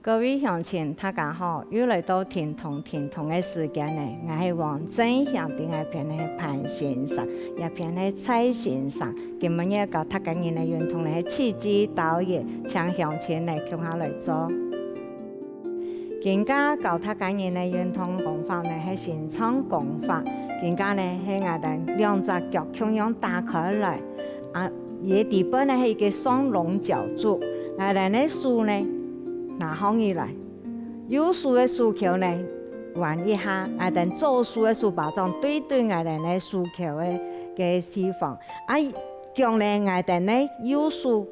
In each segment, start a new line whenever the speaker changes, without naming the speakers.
各位乡亲，大家好！又来到天童的时间呢，我是王真乡的一片的潘先生，一片的蔡先生。今日要教大家人的运动呢，刺激导演，请乡亲来共下来做。今家教大家人的运动功法呢，是新创功法。今家呢，是我哋两只脚同样打开来，伊底部呢是一个双龙脚柱，我哋的手呢。拿放起来，右手的手球呢弯一下，我哋左手的手把掌对我哋的手球的地方，将呢我哋的右手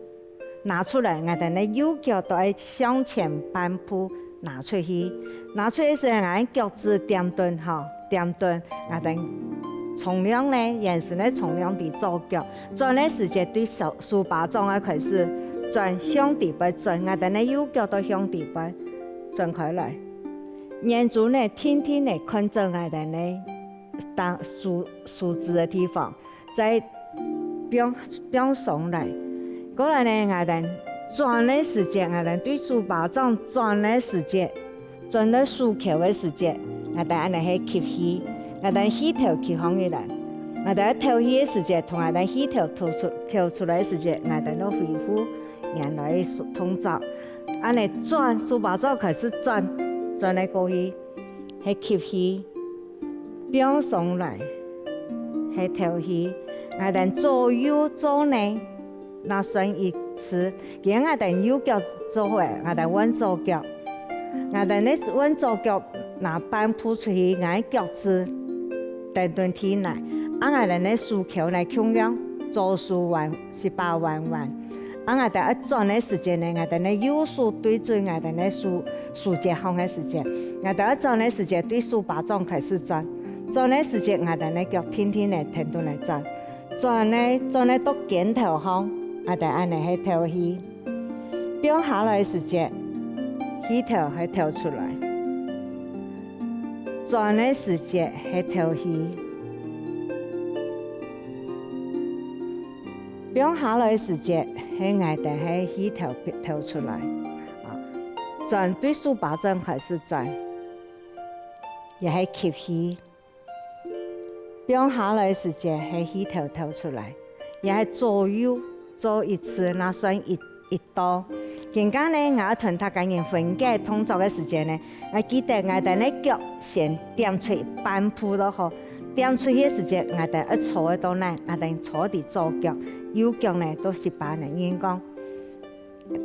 拿出来，我哋的右脚都要向前半步拿出去，拿出去时我哋脚趾点蹲点蹲，我哋从量呢，也是呢从量的左脚，转的时间对手把掌啊开始。转向地背转，我哋的右脚都向地背转开来。眼珠呢，天天呢看着我哋的当数字的地方，再表上来。过来呢，我哋转的时间，我哋对手把掌转的时间，转到手球的时间，我哋安尼去吸气，我哋气头吸放起来。我哋吐气的时间，同我哋气头吐出来的时间，我哋都恢复。原来通走，安尼转，手把手开始转来过去，吸气，表上来，吐气，我哋左右左内，那算一次。今我哋右脚做伙，我哋弯左脚，我哋呢弯左脚拿半扑出去，我脚趾蹲天来，我哋呢手球来控了，左手弯18弯。我哋一转的时间呢，我哋呢右手对准我哋呢手节方的时间，我哋一转的时间对手把掌开始转，转的时间我哋呢脚天天来停顿来转，转呢到肩头方，我哋安尼去吐气，表下来的时间，气头去吐出来，转的时间去吐气。表下来的时间，喺我哋喺气头吐出来，转对手把掌开始转，也系吸气。表下来的时间喺气头吐出来，也系左右做一次，那算一刀。今家呢，我同大家人分解动作的时间呢，我记得我哋呢脚先点出半步都好，点出去的时间，我哋一坐喺度呢，我哋坐伫左脚。右脚呢都18年，因讲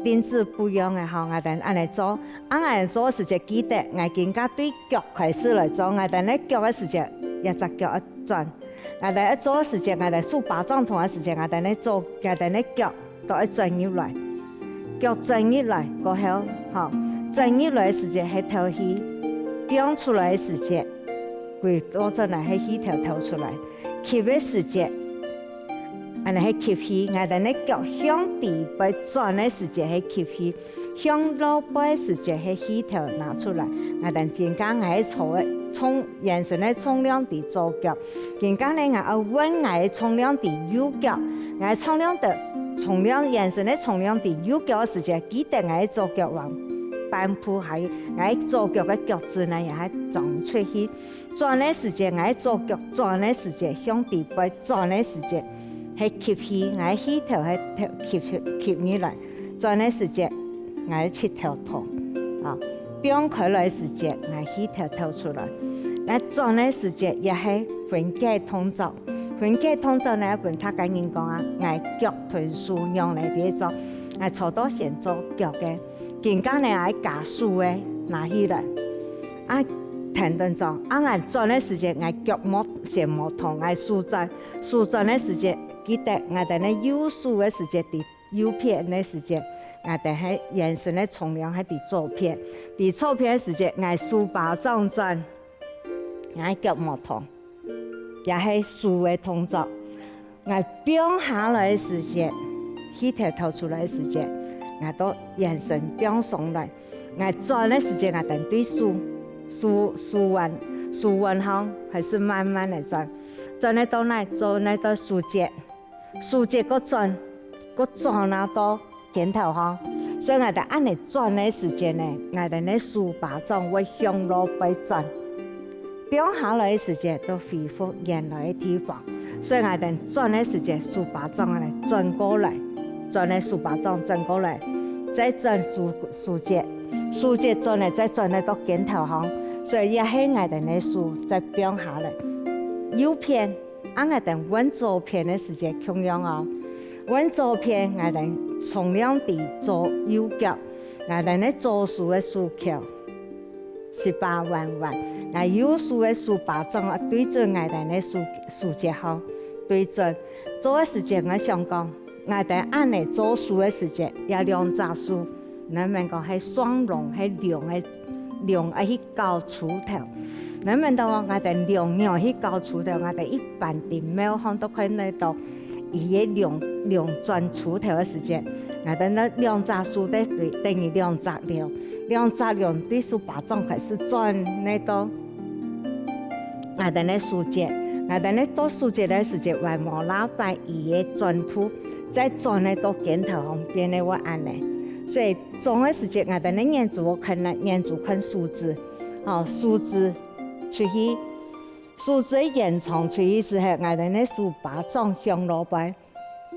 丁字不一样的吼，我哋安尼做，我做时间记得，我更加对脚开始来做，我哋呢脚的时间一只脚一转，我哋一做时间，我哋手把掌同嘅时间，我哋呢做，我哋呢脚都一转入来，脚转入来过后，转入来的时间系吐气，表出来的时间，佢多转来系气头吐出来，吸的时间。安尼吸气，我哋呢脚向地背转的时间系吸气，向老背的时间系气头拿出来。我哋今家我坐冲眼神的冲量伫左脚，今家呢我稳我冲量伫右脚，我冲量的冲量眼神的冲量伫右脚的时间，记得我左脚往半步系我左脚的脚趾呢也系撞出去，转的时间我左脚转的时间向地背转的时间。系吸气，我气头系吸入来，转的时间我七头痛，表开来时间我气头吐出来，那转的时间也系分解动作，分解动作呢，本他跟人讲我脚腿数用来第一做，我坐到先做脚嘅，更加呢我加速的拿起来，停顿做，我转的时间我脚先冇痛，我舒转的时间。记得我哋呢右手的时间伫右边的时间，我哋喺眼神的重量喺伫左边，伫左边的时间，我手把掌转，我脚冇痛，也系手的动作。我表下来的时间，气头吐出来的时间，我都眼神表上来。我转的时间，我等对手腕行还是慢慢的转，转得到哪？转得到手节。手节个转那到肩头方，所以我哋按你转的时间呢，我哋呢书把种会向路背转，掉下来的时间都恢复原来的地方。所以我哋转的时间，书把种嚟转过来，转的书把种转过来，再转书节，书节转嚟再转嚟到镜头行，所以也系我哋呢书再掉下来。右片，按我哋揾左片的时间同样哦。阮左片，我哋从两地左右脚，我哋呢左数的数桥18弯弯，那右数的数把种啊对准我哋呢数节号，对准做的时间我想讲，我哋按你做数的时间也两只数，咱们讲系双龙系龙啊去搞锄头。咱们到我哋龙鸟去搞锄头，我哋一般的庙行都看得到。伊个两转锄头的时间，我哋那两只树在对等于两只梁，两只梁对树把种开始转那到，我哋那树节，我哋那到树节的时间，外毛喇叭伊个转铺，再转那到镜头旁边的我按呢，所以种的时间，我哋那眼珠我看呢，眼珠看数字，哦，数字出去。树枝延长出去时候，我哋呢树把种向路边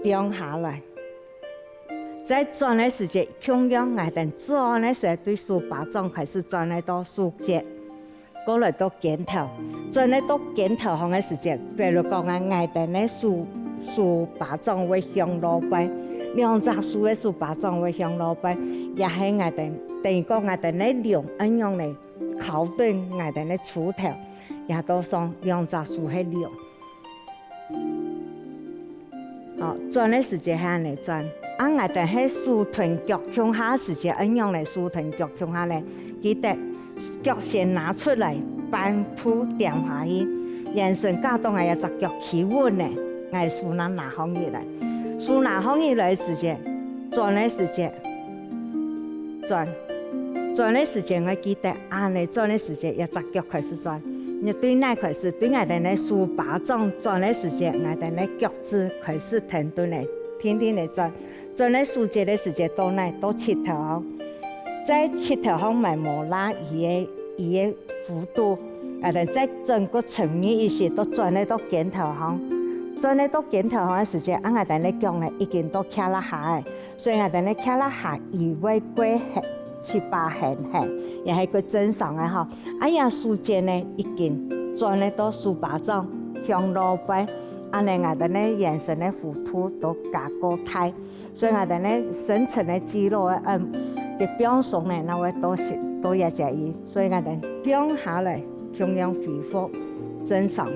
掉下来，在转的时间，同样我哋转的时候对树把种开始转来到树节，过来到镜头，转来到镜头行的时间，比如讲啊，我哋呢树把种会向路边，两只树的树把种会向路边，也系我哋等于讲我哋呢量一样嚟靠近我哋呢锄头。也都上两只树喺量，哦，转的时间系安尼转，我哋喺树臀脚向下时间，按样嚟树臀脚向下咧，记得脚先拿出来，半铺垫下去，眼神加动系一只脚企稳咧，我树拿放起来，树拿放起来的时间，转的时间，转的时间我记得，安尼转的时间，一只脚开始转。你对那开始，对我哋呢树把种转的时间，我哋呢脚趾开始停顿嚟，天天嚟转，转咧树节的时间到哪到切头行，在切头行埋磨拉伊个幅度，我哋在整个层面一些都转咧到镜头行，转咧到镜头行的时间，我哋呢脚呢已经都徛啦下嘅，所以我哋呢徛啦下以为过7、8横，也系个正常嘅吼。哎呀，树节呢已经转咧到树把种向路边，安尼我哋呢眼神的浮凸都加高抬，所以我哋呢深层的肌肉嘅表松呢，那会多一只伊，所以我哋表下来同样恢复正常。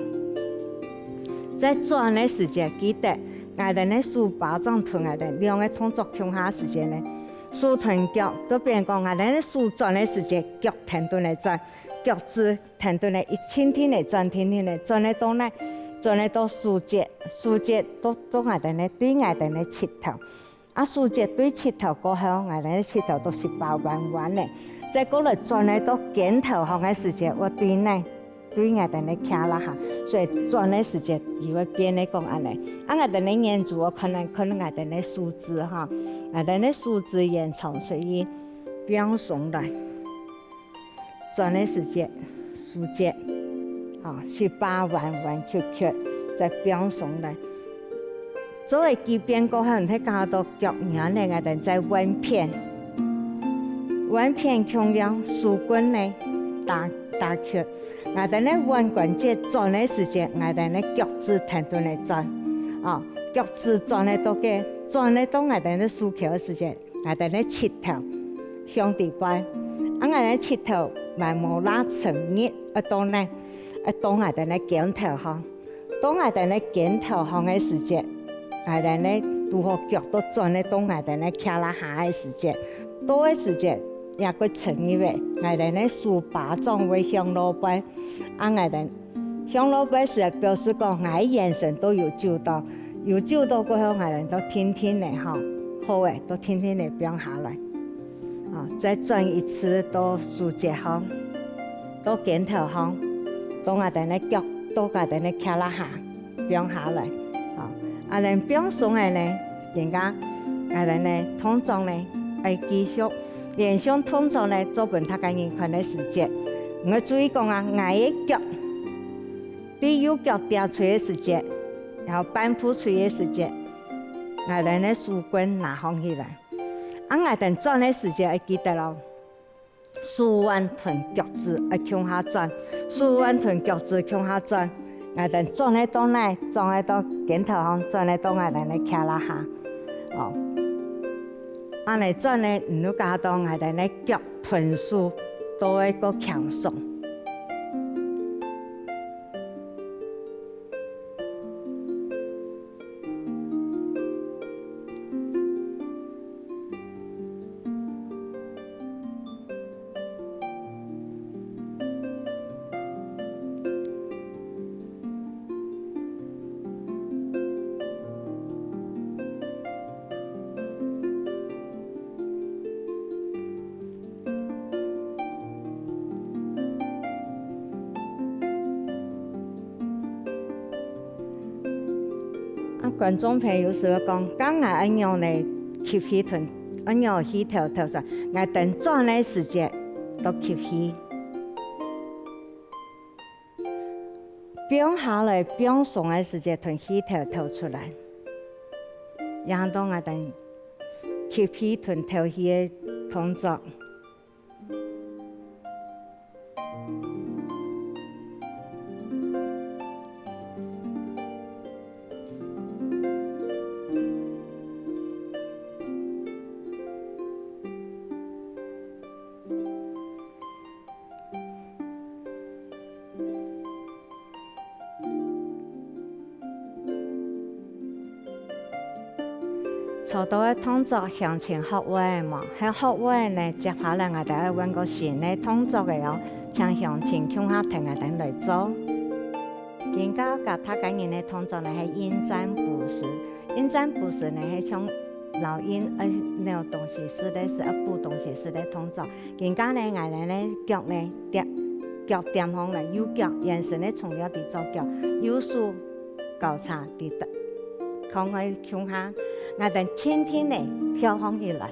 在转的时间，记得我哋呢树把种同我哋两个动作向下时间呢。树臀脚都变讲啊，咱树转的时间，脚停顿来转，脚趾停顿来，一天天来转，天天来转来到哪？转来到树节，树节都我哋呢对我哋呢切头，啊树节对切头过后，我哋呢切头都18弯弯咧。再过来转来到镜头行的时间，我对呢对我哋呢徛啦下，所以转的时间伊会变咧讲安尼。啊，我哋呢眼珠我可能我哋呢数字哈。我哋呢数字延长出去，表上来，转的时间，数节，啊，18弯曲曲，再表上来。作为基边过后，你加到脚眼咧，我哋再弯片同样树棍呢打曲，我哋呢弯关节转的时间，我哋呢脚趾停顿来转，啊，脚趾转嚟到嘅。转咧到我哋咧树桥嘅时间，我哋咧切头向地板，啊我哋切头慢慢拉长热，到呢，到我哋咧镜头行，到我哋咧镜头行嘅时间，我哋咧如何脚都转咧到我哋咧徛啦下嘅时间，到嘅时间也个长一位，我哋咧树把种会向路边，啊我哋向路边时表示讲我眼神都有救到。有救到过后，我哋都天天嚟好诶，都天天嚟表下来，啊，再转一次到树节行，到镜头行，到我哋咧脚，到我哋咧徛啦下，表下来，啊，啊，咱表上嚟咧，人家我哋咧通常咧会继续连续动作呢，做本他个人看的时间。我注意讲啊，我的脚对右脚掉出的时间，然后半扑出的时间，我哋呢手棍拿放起来。我哋转的时间会记得咯，手腕臀脚趾会向下转，手腕臀脚趾向下转。我哋转嚟到嚟，转嚟到肩头上，转嚟到我哋呢徛啦下，哦，安尼转呢，唔好加到我哋呢脚臀手都会个强壮。观众朋友说讲，刚我安样呢，吸气臀，安样起头上，我等转的时间都吸气，变下来变松的时间，臀起头出来，然后我等吸气臀头起的动作。初到的动作向前学位嘛，喺学位呢，接下来我哋要揾个新的动作嘅哦，向前向下停我哋来做。更加甲他今日的动作呢係引战步时，引战步时呢係像老鹰那个东西似的，是一步东西似的动作。更加呢，我哋呢脚呢脚点方嚟，右脚眼神呢从了地左脚，右手交叉地向去向下。我哋天天呢跳起来，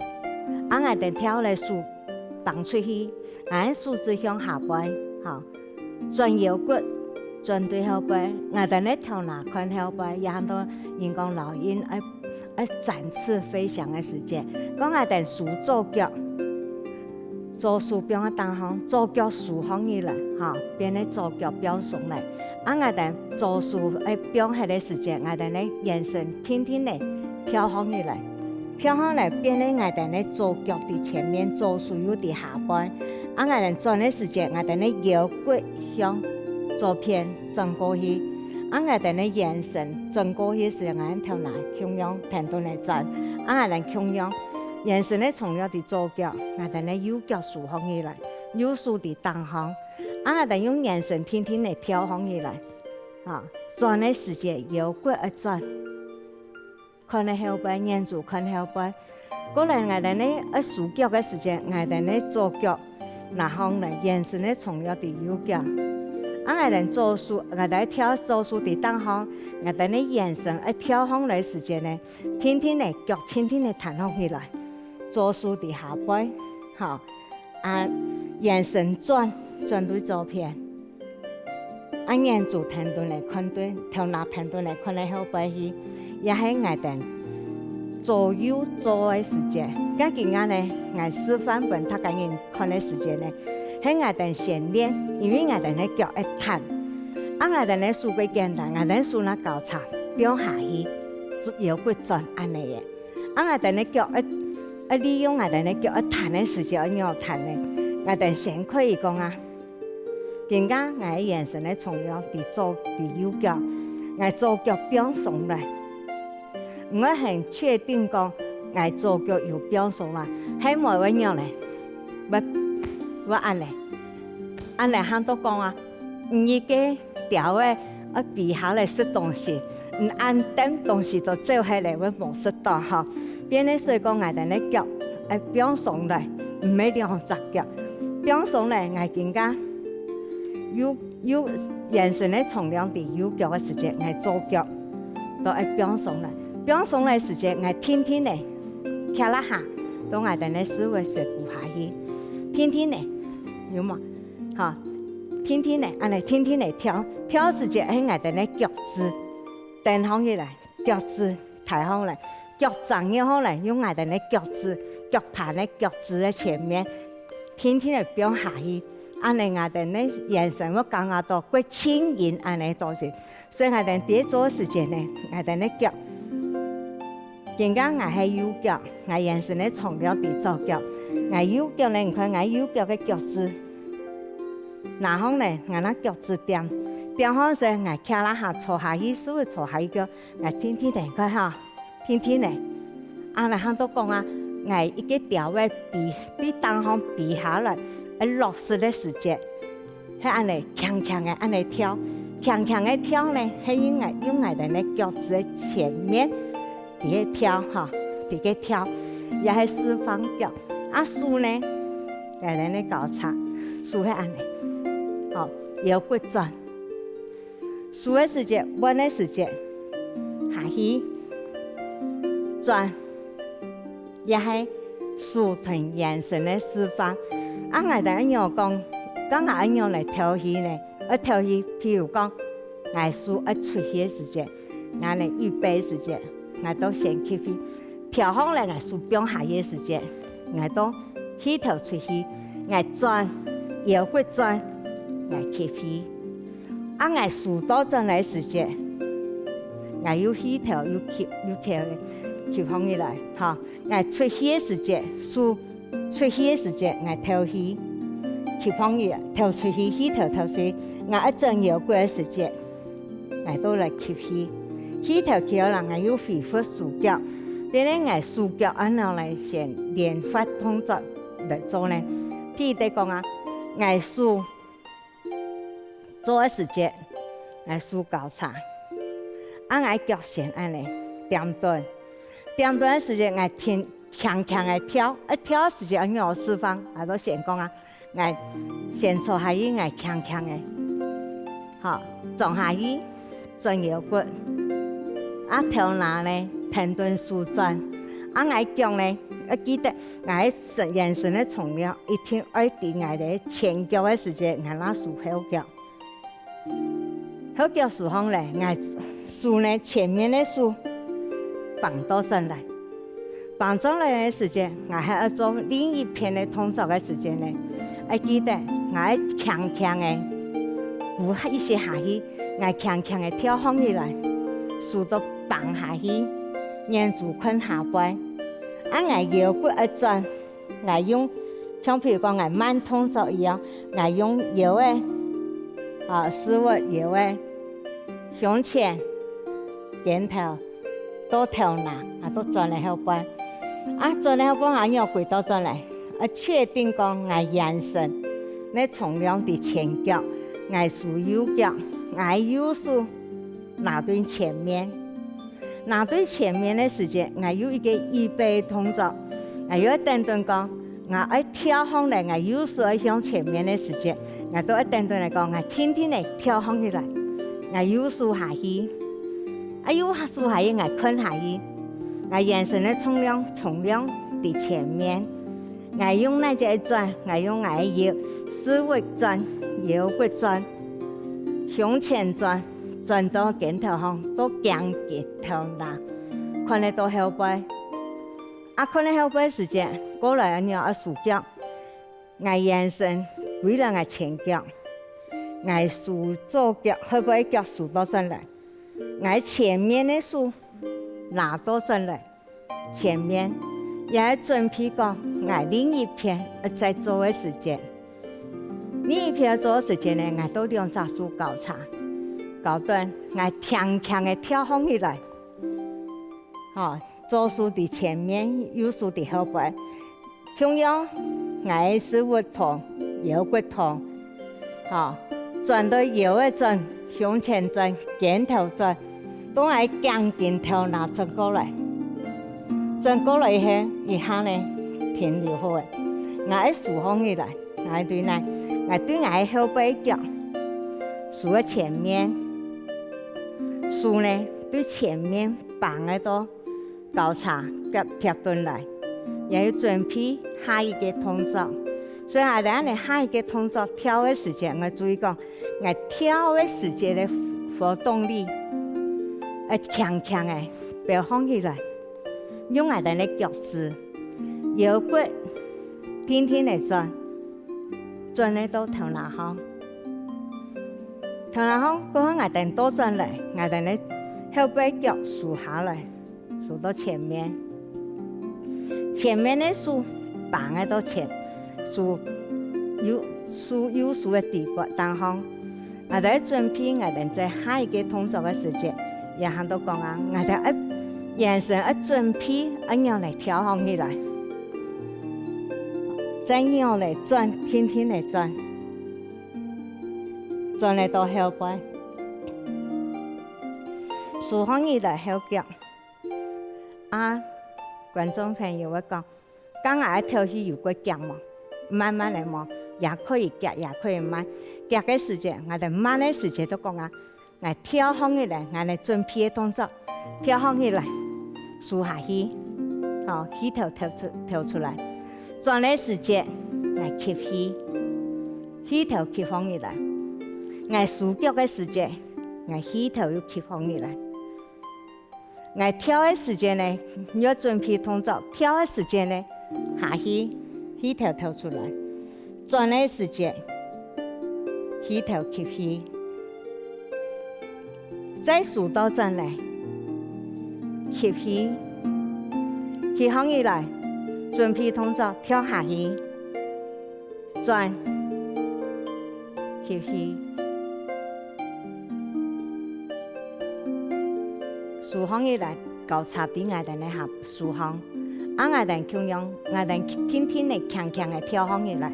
我哋跳嚟手放出去，我手指向下背，哈，转腰骨，转对后背，我哋呢跳哪看后背，也很多人讲老鹰展翅飞翔的时间。讲我哋手左脚，左手变个单方，左脚竖放起来，哈，变咧左脚表上来，我哋左手变起的时间，我哋呢眼神天天呢。跳起来，跳起来变咧，我哋咧左脚伫前面，左手又伫下半。我哋转的时间，我哋咧腰骨向左偏转过去，我哋咧眼神转过去时，我哋跳来向阳平蹲来转，我哋向阳眼神咧从了伫左脚，我哋咧右脚竖放起来，右手伫当方，我哋用眼神天天嚟跳起来，啊，转的时间腰骨一转。看咧后背，眼住看后背。过来我哋呢竖脚嘅时间，我哋呢左脚拿方嚟，眼神咧从了伫右脚。我哋左手，我哋跳左手伫当方，我哋呢眼神跳方嚟时间呢，天天呢脚天天呢弹起来，左手伫下背，好，眼神转对左边，眼住停顿嚟看对，头拿停顿嚟看咧后背去。也喺我哋左右做嘅时间，咁今日呢，我示范本他今日看嘅时间呢，喺我哋先练，因为我哋呢腳一彈，我哋呢手幾簡單，我哋手呢交叉變下去，腰骨轉安尼嘅，我哋呢腳利用我哋呢腳一彈嘅時間要彈呢，我哋先可以講啊，更加我眼神呢從了伫右腳，我左腳變上來。我很确定讲，我左脚有表上啦，喺冇乜樣咧，我按咧喊到講啊，你嘅條嘅比下嚟食東西，按等東西都走起嚟，我冇食到嚇。變咧所以講，我哋咧腳表上嚟，唔係兩隻腳，表上嚟我更加有眼神咧從兩啲右腳嘅時間，我左腳都表上嚟。表上來時間，我天天呢，徛啦下，都爱等咧思维是顾下去，天天咧有冇？哈，天天咧，安尼天天咧跳，跳时节喺爱等咧脚趾，蹬好起来，脚趾抬好来，脚掌也好来，用爱等咧脚趾，脚盘咧脚趾喺前面，天天咧飙下去。安尼我哋咧眼神我感覺到過輕盈，安尼都是，所以我哋第一做時間咧，我哋咧腳，更加我係右腳，我眼神咧從了地左腳，我右腳咧，你看我右腳嘅腳趾，然後咧我那腳趾點好時，我騎啦下坐下去，所以坐下去腳，我天天嚟看嚇，天天嚟，安尼佢都講啊，我一個條位比當行比下來。落實的時節，係安尼強強嘅安尼跳，強強嘅跳呢，係用我哋咧腳趾嘅前面啲個跳嚇，啲個跳，也係四方腳。啊數呢，係咱咧搞差，數係安尼，好腰骨轉，數嘅時節，彎嘅時節，下去轉，也係數同眼神嘅釋放。啊！我哋一樣講，咁我一樣嚟跳戲呢。跳戲，譬如講，我數出戲嘅時節，我哋預備時節，我都先吸氣。跳好咧，我數變下嘅時節，我都起頭出戲，我轉腰骨轉，我吸氣。啊！我數到轉嚟時節，我要起頭要吸放起來，嚇！我出戲嘅時節數。出戲嘅時節，我跳戲，吸放嘢，跳出戲，起頭跳出去。我一陣腰骨嘅時節，我都嚟吸戲，起頭吸了，我要恢復數腳。變咧，我數腳按樣嚟先連發動作嚟做呢。譬如哋講啊，我數做嘅時節，我數交叉，按我腳先按嚟點頓嘅時節，我聽。強強嘅跳，一跳時間我釋放，我都先講啊，我先坐下去，我強強嘅，好撞下去，轉腰骨，啊跳哪呢？停頓舒轉，啊我腳呢？我記得我眼神咧從了，一聽二弟我哋前腳嘅時間，我那數後腳，後腳數好咧，我數呢前面嘅數綁到進來。綁上來嘅時間，我係要做另一片嘅動作嘅時間咧。我記得我係強強嘅，鼓一些下去，我強強嘅跳放起來，數到綁下去，沿住困下背。啊，我腰骨一轉，我用像譬如講我慢動作一樣，我用腰嘅，使我腰嘅胸前、肩頭都跳拿，都轉嚟後背。啊，轉嚟後背還要跪到轉嚟，確定講我眼神，你從兩啲前腳，我數右腳，我右數拿對前面，拿對前面的時間，我有一個預備動作，我有一等陣講，我一跳上來，我右數向前面的時間，我都一等陣嚟講，我天天嚟跳上去來，我右數下去，右數下去，我困下去。我眼神的重量在前面，我用那隻轉，我用我腰思維轉，腰骨轉，胸前轉，轉到肩頭上，都肩頭拿，看得到後背。啊，看得後背時間，過來你要數腳，我眼神歸了我前腳，我數左腳後背腳數到轉來，我前面的數。拿到進來，前面也準備講，我另一片在做嘅時間，另一片做嘅時間呢，我都兩隻手交叉，搞斷，我強強嘅跳放起來，左手在前面，右手在後背，同樣我是骨痛，腰骨痛，轉到腰嘅轉，胸前轉，肩頭轉。當我將肩頭拿轉過來以後，一下呢停留好嘅，我一數放起來，我對呢，我對我後背腳數喺前面，數呢對前面綁喺度交叉夾貼頓來，也要准备下一个动作。所以我哋安尼下一个动作跳的时间，我注意讲，我跳的时间的活动力，强强的表放起来，用我哋的脚趾，腰骨天天的转，转嚟到头南方，头南方嗰下我哋多转嚟，我哋呢後背腳豎下來，豎到前面，前面的豎綁喺到前，豎右豎嘅地骨當方，我哋準備我哋在下一個動作嘅時節，也行到講啊，我哋眼神準備一樣嚟跳行起來，再樣嚟轉，天天嚟轉，轉嚟到後背。豎行起來後腳，觀眾朋友會講，剛我跳起有個腳嘛，慢慢嚟嘛，也可以腳，也可以慢。腳嘅時間，我哋慢嘅時間都講啊，我跳行起來，我哋準備嘅動作，跳行起來，豎下去，起頭跳出來，轉嘅時間，我吸氣，起頭吸放起來，我豎腳嘅時間，我起頭又吸放起來。我跳的時間呢，要準備動作；跳的時間呢，下去，起頭跳出來；轉的時間，起頭吸氣，再豎到轉來，吸氣，吸放起來，準備動作，跳下去，轉，吸氣。豎放起來，交叉啲我哋咧合豎放，我哋咁樣，我哋天天嚟強強嘅跳放起來，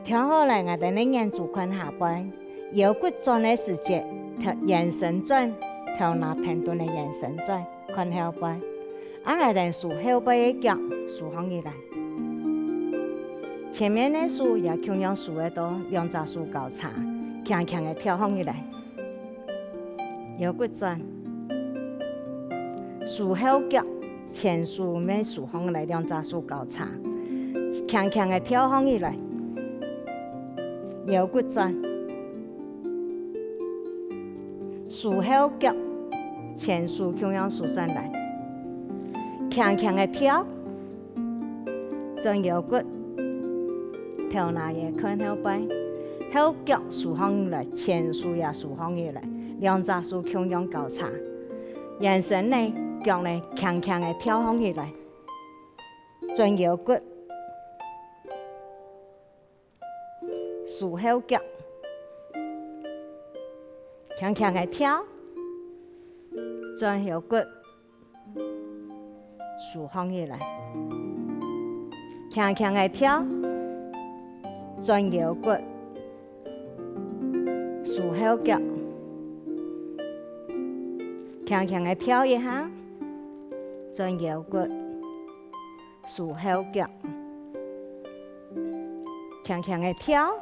跳好來，我哋咧眼珠看下背，腰骨轉嘅時節，眼神轉，頭腦停頓嘅眼神轉，看後背，我哋豎後背嘅腳豎放起來，前面嘅豎也咁樣豎得到，兩隻手交叉，強強嘅跳放起來，腰骨轉。豎後腳，前豎尾豎放來，兩隻手交叉，強強嘅跳放起來，腰骨轉，豎後腳，前豎咁樣豎轉來，強強嘅跳，轉腰骨，頭腦也看後背，後腳豎放來，前豎也豎放起來，兩隻手咁樣交叉，眼神呢？腳呢，強強嘅跳放起來，轉腰骨，豎後腳，強強嘅跳，轉腰骨，豎放起來，強強嘅跳，轉腰骨，豎後腳，強強嘅跳一下。轉腰骨，豎後腳，強強嘅跳，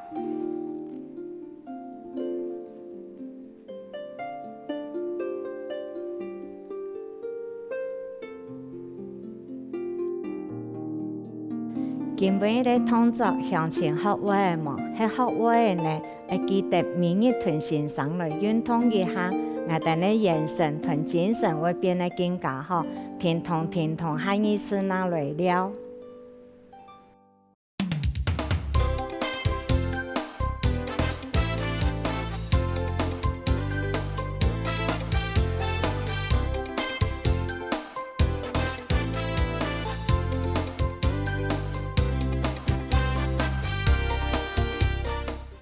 根本嘅動作向前學會嘛，喺學會呢，會記得每日同先生來運動一下，我哋嘅眼神同精神會變得更加好。天堂，下一次哪來了？